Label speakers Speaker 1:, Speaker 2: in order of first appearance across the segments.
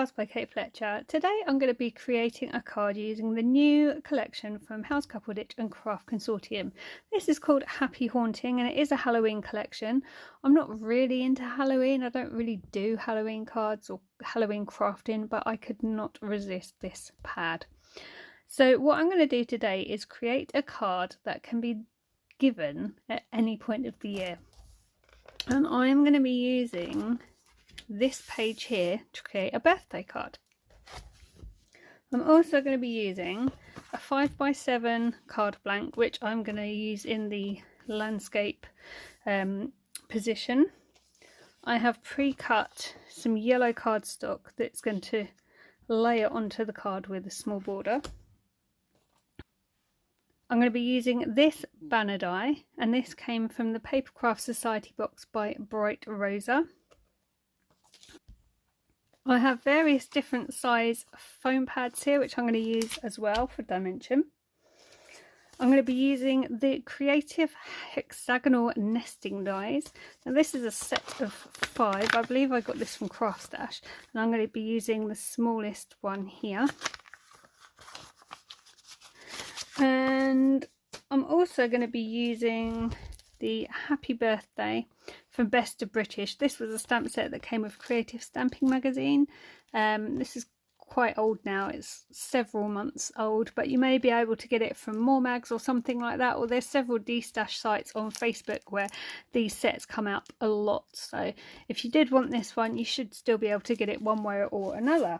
Speaker 1: Cards by Kate Fletcher. Today I'm going to be creating a card using the new collection from Helz, Cuppleditch and Craft Consortium. This is called Happy Haunting and it is a Halloween collection. I'm not really into Halloween, I don't really do Halloween cards or Halloween crafting, but I could not resist this pad. So what I'm going to do today is create a card that can be given at any point of the year. And I'm going to be using this page here to create a birthday card. I'm also going to be using a 5x7 card blank, which I'm going to use in the landscape position. I have pre-cut some yellow cardstock that's going to layer onto the card with a small border. I'm going to be using this banner die, and this came from the Papercraft Society box by Bright Rosa. I have various different size foam pads here, which I'm going to use as well for dimension. I'm going to be using the Creative Hexagonal Nesting dies. Now this is a set of 5. I believe I got this from Craft Stash, and I'm going to be using the smallest one here. And I'm also going to be using the Happy Birthday from Best of British. This was a stamp set that came with Creative Stamping magazine. This is quite old now, it's several months old, but you may be able to get it from More Mags or something like that, or there's several D-stash sites on Facebook where these sets come out a lot. So if you did want this one, you should still be able to get it one way or another.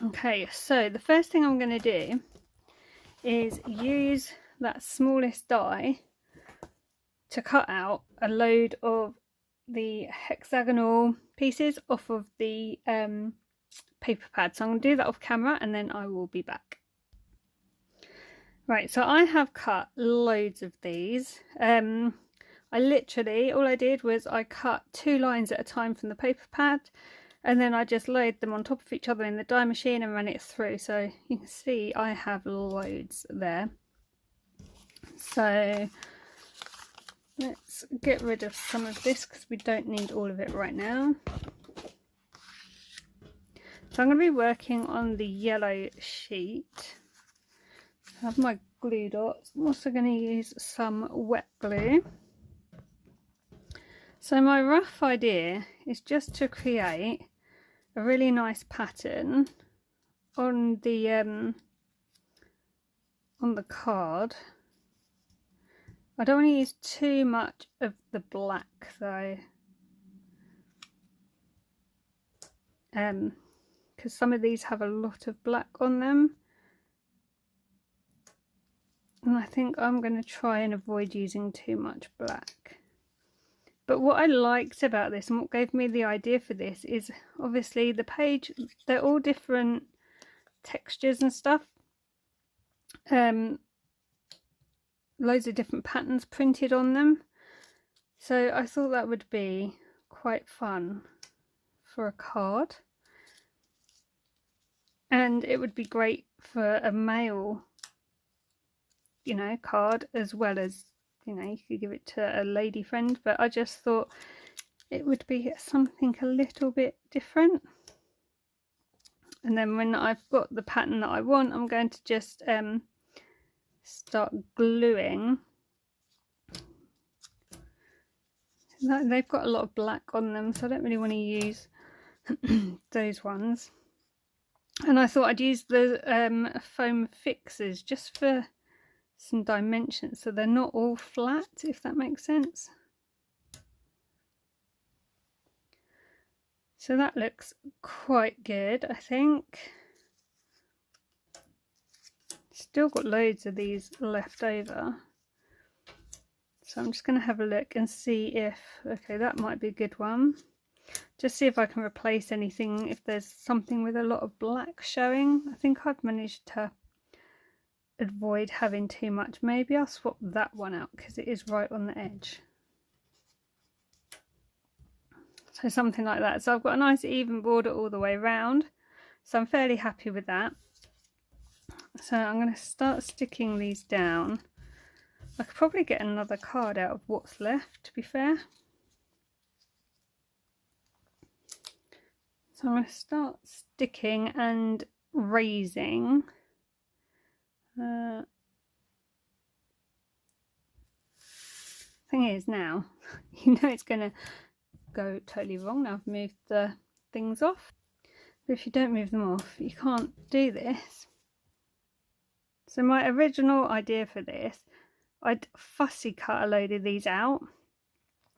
Speaker 1: Okay, so the first thing I'm going to do is use that smallest die to cut out a load of the hexagonal pieces off of the paper pad. So I'm going to do that off camera and then I will be back. Right, so I have cut loads of these. I literally, all I did was I cut 2 lines at a time from the paper pad, and then I just laid them on top of each other in the die machine and ran it through. So you can see I have loads there. So let's get rid of some of this because we don't need all of it right now. So I'm going to be working on the yellow sheet. I have my glue dots. I'm also going to use some wet glue. So my rough idea is just to create a really nice pattern on the card. I don't want to use too much of the black though, because some of these have a lot of black on them, and I think I'm going to try and avoid using too much black. But what I liked about this and what gave me the idea for this is obviously the page, they're all different textures and stuff. Loads of different patterns printed on them. So I thought that would be quite fun for a card. And it would be great for a mail, you know, card, as well as, you know, you could give it to a lady friend, but I just thought it would be something a little bit different. And then when I've got the pattern that I want, I'm going to just start gluing. They've got a lot of black on them, so I don't really want to use those ones. And I thought I'd use the foam fixes just for some dimensions, so they're not all flat, if that makes sense. So that looks quite good, I think. Still got loads of these left over, so I'm just going to have a look and see if, okay, that might be a good one. Just see if I can replace anything, if there's something with a lot of black showing. I think I've managed to avoid having too much. Maybe I'll swap that one out because it is right on the edge. So something like that. So I've got a nice even border all the way around, so I'm fairly happy with that. So I'm going to start sticking these down. I could probably get another card out of what's left, to be fair. So So I'm going to start sticking and raising. Thing is now, you know it's going to go totally wrong. Now I've moved the things off. But if you don't move them off, you can't do this. So my original idea for this, I'd fussy cut a load of these out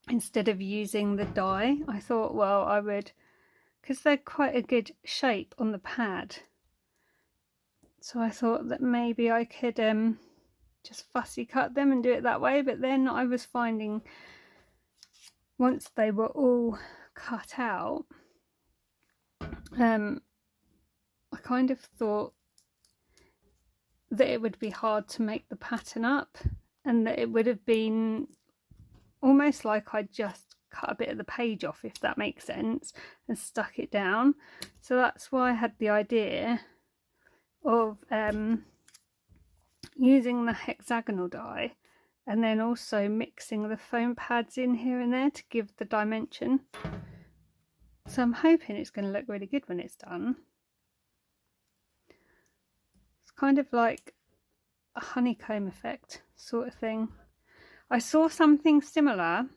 Speaker 1: instead of using the die. I thought, well, I would, because they're quite a good shape on the pad. So I thought that maybe I could just fussy cut them and do it that way. But then I was finding once they were all cut out, I kind of thought that it would be hard to make the pattern up, and that it would have been almost like I just cut a bit of the page off, if that makes sense, and stuck it down. So that's why I had the idea of using the hexagonal die and then also mixing the foam pads in here and there to give the dimension. So I'm hoping it's going to look really good when it's done. It's kind of like a honeycomb effect sort of thing. I saw something similar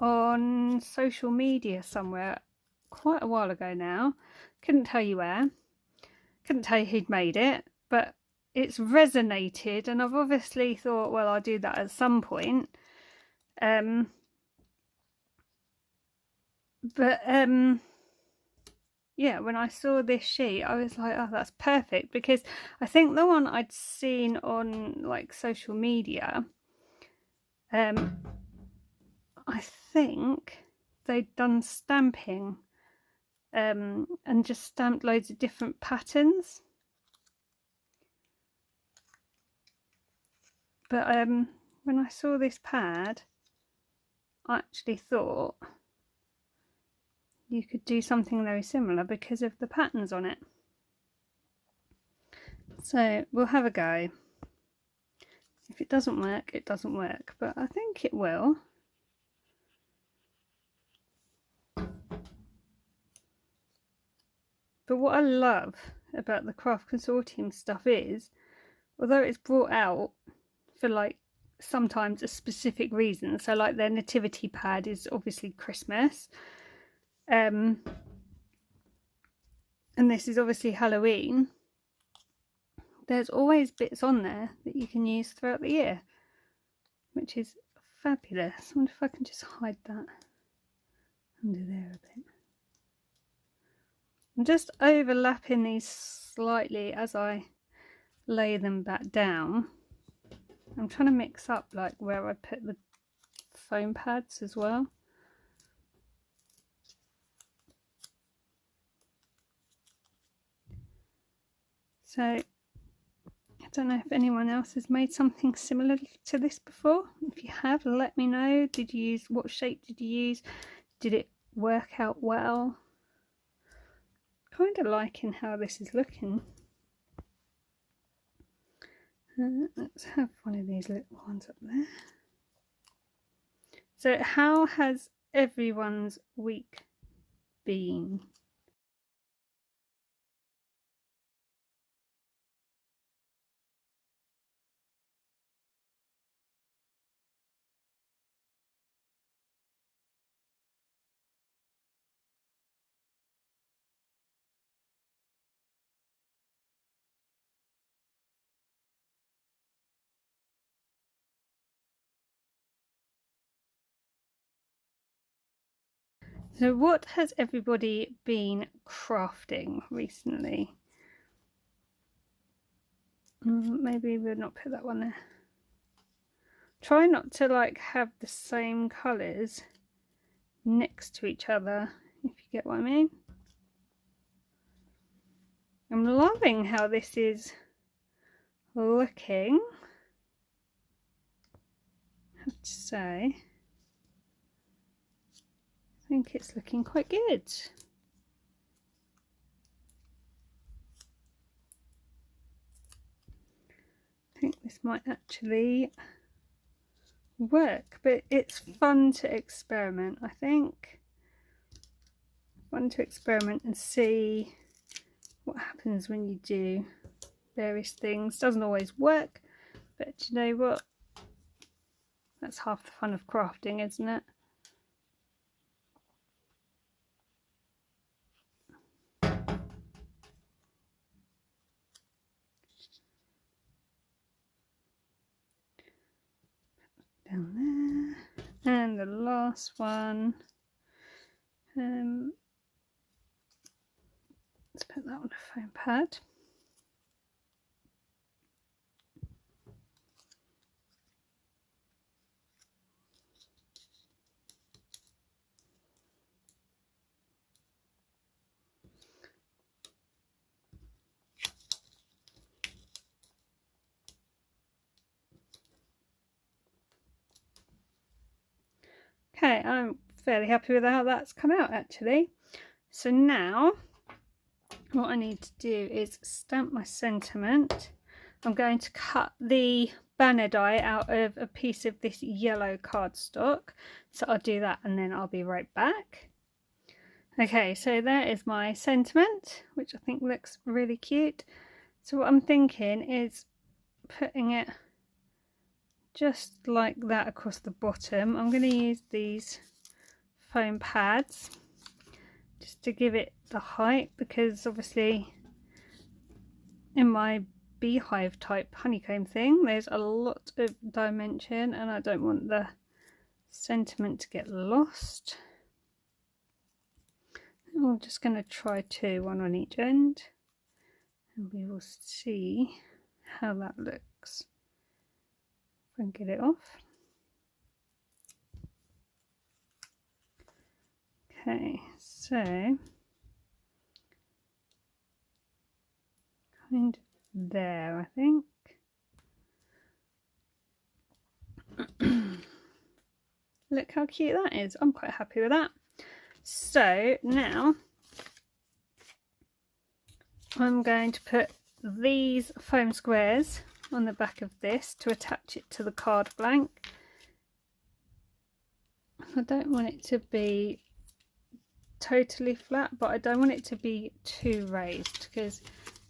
Speaker 1: on social media somewhere quite a while ago now. Couldn't tell you where, couldn't tell you who'd made it, but it's resonated, and I've obviously thought, well, I'll do that at some point. Yeah, when I saw this sheet, I was like, oh, that's perfect, because I think the one I'd seen on like social media, I think they'd done stamping and just stamped loads of different patterns. But when I saw this pad, I actually thought you could do something very similar because of the patterns on it. So we'll have a go. If it doesn't work, it doesn't work, but I think it will. But what I love about the Craft Consortium stuff is, although it's brought out for like sometimes a specific reason, so like their nativity pad is obviously Christmas, and this is obviously Halloween, there's always bits on there that you can use throughout the year, which is fabulous. I wonder if I can just hide that under there a bit. I'm just overlapping these slightly as I lay them back down. I'm trying to mix up like where I put the foam pads as well. So I don't know if anyone else has made something similar to this before. If you have, let me know. Did you use, what shape did you use? Did it work out well? Kind of liking how this is looking. Let's have one of these little ones up there. So how has everyone's week been? So what has everybody been crafting recently? Maybe we'll not put that one there. Try not to like have the same colours next to each other, if you get what I mean. I'm loving how this is looking, I have to say. I think it's looking quite good. I think this might actually work, but it's fun to experiment, I think. fun to experiment and see what happens when you do various things. Doesn't always work, but you know what? That's half the fun of crafting, isn't it? Down there, and the last one. Let's put that on a foam pad. Okay, I'm fairly happy with how that's come out actually. So now what I need to do is stamp my sentiment. I'm going to cut the banner die out of a piece of this yellow cardstock. So I'll do that and then I'll be right back. Okay, so there is my sentiment, which I think looks really cute. So what I'm thinking is putting it just like that across the bottom. I'm going to use these foam pads just to give it the height, because obviously in my beehive type honeycomb thing there's a lot of dimension and I don't want the sentiment to get lost. I'm just going to try 2, one on each end, and we will see how that looks. If I can get it off. Okay, so kind of there, I think. Look how cute that is. I'm quite happy with that. So now I'm going to put these foam squares on the back of this to attach it to the card blank. I don't want it to be totally flat, but I don't want it to be too raised, because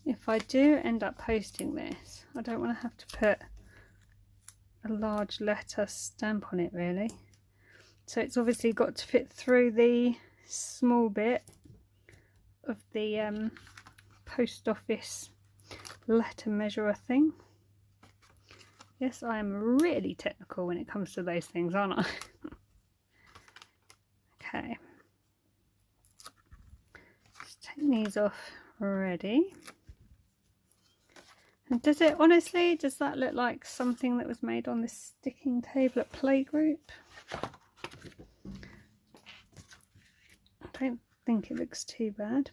Speaker 1: if I do end up posting this, I don't want to have to put a large letter stamp on it really. So it's obviously got to fit through the small bit of the post office letter measurer thing. Yes, I am really technical when it comes to those things, aren't I? Okay. Let's take these off already. And does it, honestly, does that look like something that was made on this sticking table at playgroup? I don't think it looks too bad.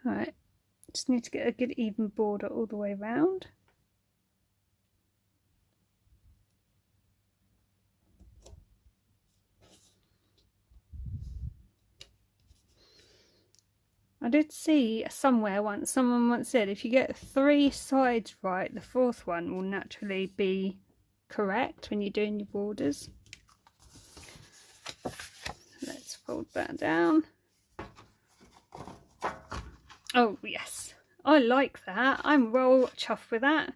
Speaker 1: Alright, just need to get a good even border all the way around. I did see somewhere once, someone once said if you get 3 sides right, the 4th one will naturally be correct when you're doing your borders. Let's fold that down. Oh yes, I like that. I'm well chuffed with that.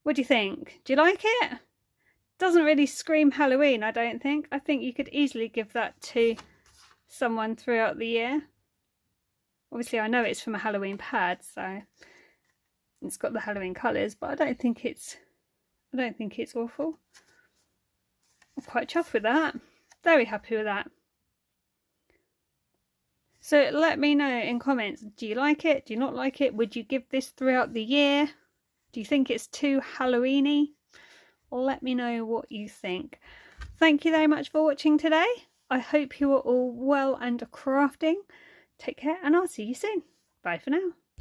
Speaker 1: What do you think? Do you like it? Doesn't really scream Halloween, I don't think. I think you could easily give that to someone throughout the year. Obviously I know it's from a Halloween pad, so it's got the Halloween colours, but I don't think it's awful. I'm quite chuffed with that. Very happy with that. So let me know in comments, do you like it? Do you not like it? Would you give this throughout the year? Do you think it's too Halloween-y? Let me know what you think. Thank you very much for watching today. I hope you are all well and crafting. Take care and I'll see you soon. Bye for now.